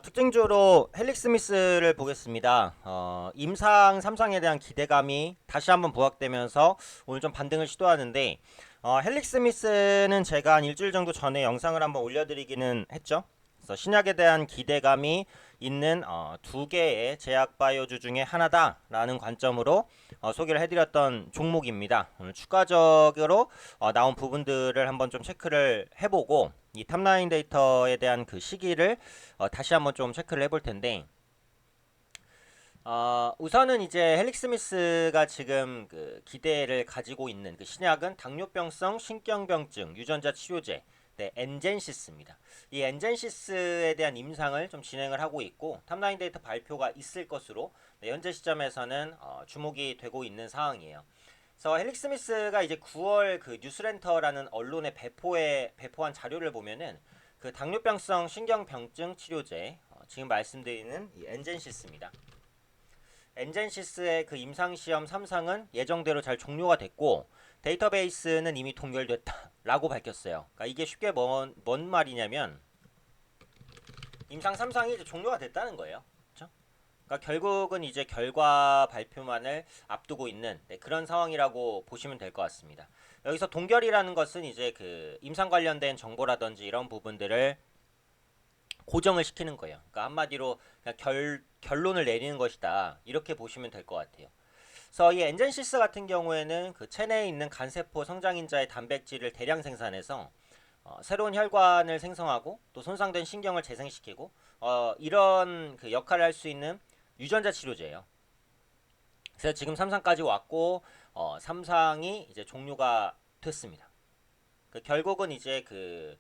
특징주로 헬릭 스미스를 보겠습니다. 임상 3상에 대한 기대감이 다시 한번 부각되면서 오늘 좀 반등을 시도하는데 헬릭 스미스는 제가 한 일주일 정도 전에 영상을 한번 올려드리기는 했죠. 그래서 신약에 대한 기대감이 있는 두 개의 제약 바이오주 중에 하나다라는 관점으로 소개를 해드렸던 종목입니다. 오늘 추가적으로 나온 부분들을 한번 좀 체크를 해보고 이 탑라인 데이터에 대한 그 시기를 다시 한번 좀 체크를 해볼 텐데 우선은 이제 헬릭 스미스가 지금 그 기대를 가지고 있는 그 신약은 당뇨병성 신경병증 유전자 치료제 네, 엔젠시스입니다. 이 엔젠시스에 대한 임상을 좀 진행을 하고 있고 탑라인 데이터 발표가 있을 것으로 네, 현재 시점에서는 주목이 되고 있는 상황이에요. 그래서 헬릭 스미스가 이제 9월 그 뉴스렌터라는 언론에 배포한 자료를 보면은 그 당뇨병성 신경병증 치료제 지금 말씀드리는 이 엔젠시스입니다. 엔젠시스의 그 임상시험 3상은 예정대로 잘 종료가 됐고 데이터베이스는 이미 동결됐다라고 밝혔어요. 그러니까 이게 쉽게 뭔 말이냐면 임상 3상이 이제 종료가 됐다는 거예요. 그렇죠? 그러니까 결국은 이제 결과 발표만을 앞두고 있는 그런 상황이라고 보시면 될 것 같습니다. 여기서 동결이라는 것은 이제 그 임상 관련된 정보라든지 이런 부분들을 고정을 시키는 거예요. 그러니까 한마디로 그냥 결론을 내리는 것이다. 이렇게 보시면 될 것 같아요. 그래서 이 엔젠시스 같은 경우에는 그 체내에 있는 간세포 성장인자의 단백질을 대량 생산해서 새로운 혈관을 생성하고 또 손상된 신경을 재생시키고 이런 그 역할을 할 수 있는 유전자 치료제예요. 그래서 지금 3상까지 왔고 3상이 이제 종료가 됐습니다. 그 결국은 이제 그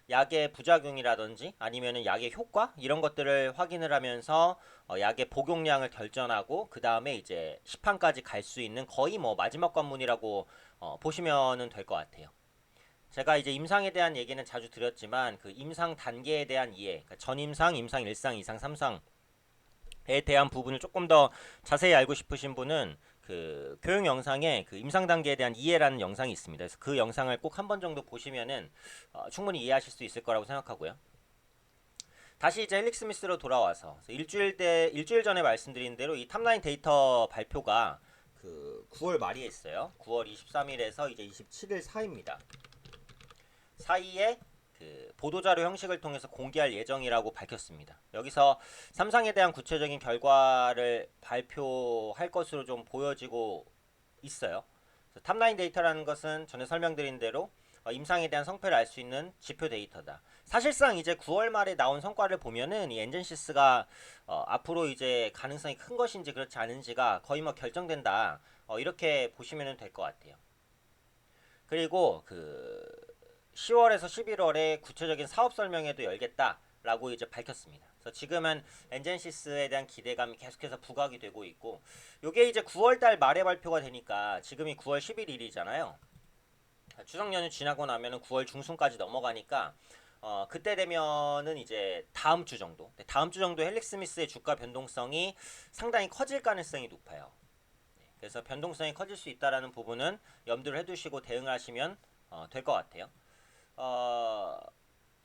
약의 부작용이라든지 아니면은 약의 효과 이런 것들을 확인을 하면서 약의 복용량을 결정하고 그 다음에 이제 시판까지 갈 수 있는 거의 뭐 마지막 관문이라고 보시면은 될 것 같아요. 제가 이제 임상에 대한 얘기는 자주 드렸지만 그 임상 단계에 대한 이해, 그러니까 전임상, 임상 1상, 2상, 3상 에 대한 부분을 조금 더 자세히 알고 싶으신 분은 그 교육 영상에 그 임상 단계에 대한 이해라는 영상이 있습니다. 그래서 그 영상을 꼭 한 번 정도 보시면은 충분히 이해하실 수 있을 거라고 생각하고요. 다시 이제 헬릭 스미스로 돌아와서 일주일 전에 말씀드린 대로 이 탑라인 데이터 발표가 그 9월 말에 있어요. 9월 23일에서 이제 27일 사이입니다. 사이에 그 보도자료 형식을 통해서 공개할 예정이라고 밝혔습니다. 여기서 삼상에 대한 구체적인 결과를 발표할 것으로 좀 보여지고 있어요. 탑라인 데이터라는 것은 전에 설명드린 대로 임상에 대한 성패를 알 수 있는 지표 데이터다. 사실상 이제 9월 말에 나온 성과를 보면은 이 엔젠시스가 앞으로 이제 가능성이 큰 것인지 그렇지 않은지가 거의 뭐 결정된다. 이렇게 보시면 될 것 같아요. 그리고 그 10월에서 11월에 구체적인 사업 설명회도 열겠다라고 이제 밝혔습니다. 그래서 지금은 엔젠시스에 대한 기대감이 계속해서 부각이 되고 있고, 요게 이제 9월달 말에 발표가 되니까 지금이 9월 11일이잖아요. 추석 연휴 지나고 나면은 9월 중순까지 넘어가니까 그때 되면은 이제 다음 주 정도, 다음 주 정도 헬릭 스미스의 주가 변동성이 상당히 커질 가능성이 높아요. 그래서 변동성이 커질 수 있다라는 부분은 염두를 해두시고 대응을 하시면 될 것 같아요. 어,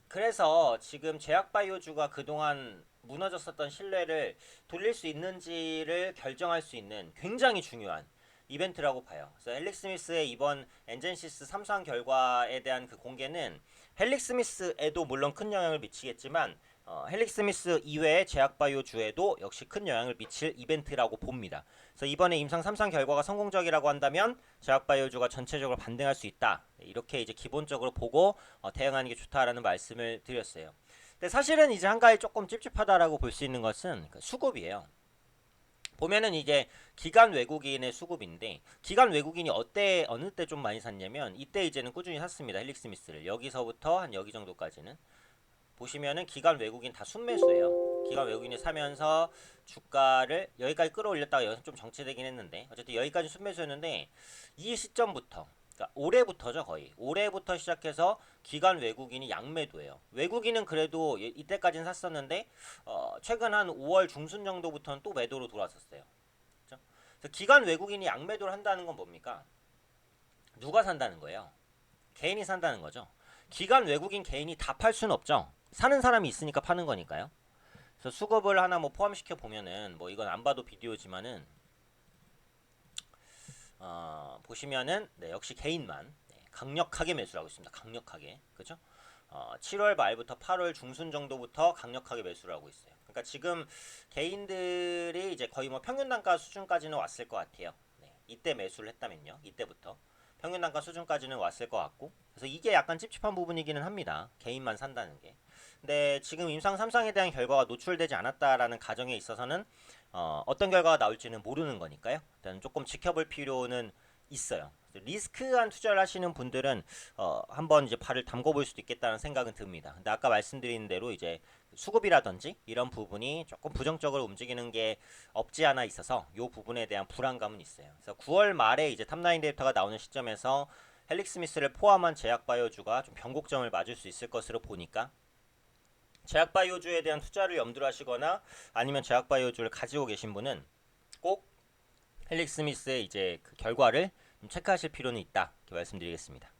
그래서 지금 제약바이오주가 그동안 무너졌었던 신뢰를 돌릴 수 있는지를 결정할 수 있는 굉장히 중요한 이벤트라고 봐요. 그래서 헬릭 스미스의 이번 엔젠시스 3상 결과에 대한 그 공개는 헬릭 스미스에도 물론 큰 영향을 미치겠지만 헬릭 스미스 이외의 제약바이오주에도 역시 큰 영향을 미칠 이벤트라고 봅니다. 그래서 이번에 임상 3상 결과가 성공적이라고 한다면 제약바이오주가 전체적으로 반등할 수 있다. 이렇게 이제 기본적으로 보고 대응하는 게 좋다라는 말씀을 드렸어요. 근데 사실은 이제 한 가지 조금 찝찝하다라고 볼 수 있는 것은 수급이에요. 보면은 이제 기관 외국인의 수급인데 기관 외국인이 어느 때 좀 많이 샀냐면 이때 이제는 꾸준히 샀습니다. 헬릭 스미스를 여기서부터 한 여기 정도까지는 보시면은 기관 외국인 다 순매수예요. 기관 외국인이 사면서 주가를 여기까지 끌어올렸다가 여기서 좀 정체되긴 했는데 어쨌든 여기까지 순매수였는데 이 시점부터 그러니까 올해부터죠 거의 올해부터 시작해서 기관 외국인이 양매도예요. 외국인은 그래도 이때까지는 샀었는데 최근 한 5월 중순 정도부터는 또 매도로 돌아섰어요. 그렇죠? 그래서 기관 외국인이 양매도를 한다는 건 뭡니까? 누가 산다는 거예요? 개인이 산다는 거죠. 기관 외국인 개인이 다 팔 수는 없죠. 사는 사람이 있으니까 파는 거니까요. 그래서 수급을 하나 뭐 포함시켜 보면은 뭐 이건 안 봐도 비디오지만은 보시면은 네, 역시 개인만 네, 강력하게 매수하고 있습니다. 강력하게 그죠? 7월 말부터 8월 중순 정도부터 강력하게 매수를 하고 있어요. 그러니까 지금 개인들이 이제 거의 뭐 평균 단가 수준까지는 왔을 것 같아요. 네, 이때 매수를 했다면요. 이때부터 평균 단가 수준까지는 왔을 것 같고, 그래서 이게 약간 찝찝한 부분이기는 합니다. 개인만 산다는 게. 근데 지금 임상 3상에 대한 결과가 노출되지 않았다라는 가정에 있어서는 어떤 결과가 나올지는 모르는 거니까요. 일단 조금 지켜볼 필요는 있어요. 리스크한 투자를 하시는 분들은 한번 이제 발을 담궈볼 수도 있겠다는 생각은 듭니다. 근데 아까 말씀드린 대로 이제 수급이라든지 이런 부분이 조금 부정적으로 움직이는 게 없지 않아 있어서 이 부분에 대한 불안감은 있어요. 그래서 9월 말에 이제 탑라인 데이터가 나오는 시점에서 헬릭스미스를 포함한 제약바이오주가 좀 변곡점을 맞을 수 있을 것으로 보니까 제약바이오주에 대한 투자를 염두로 하시거나 아니면 제약바이오주를 가지고 계신 분은 꼭 헬릭스미스의 이제 그 결과를 좀 체크하실 필요는 있다. 이렇게 말씀드리겠습니다.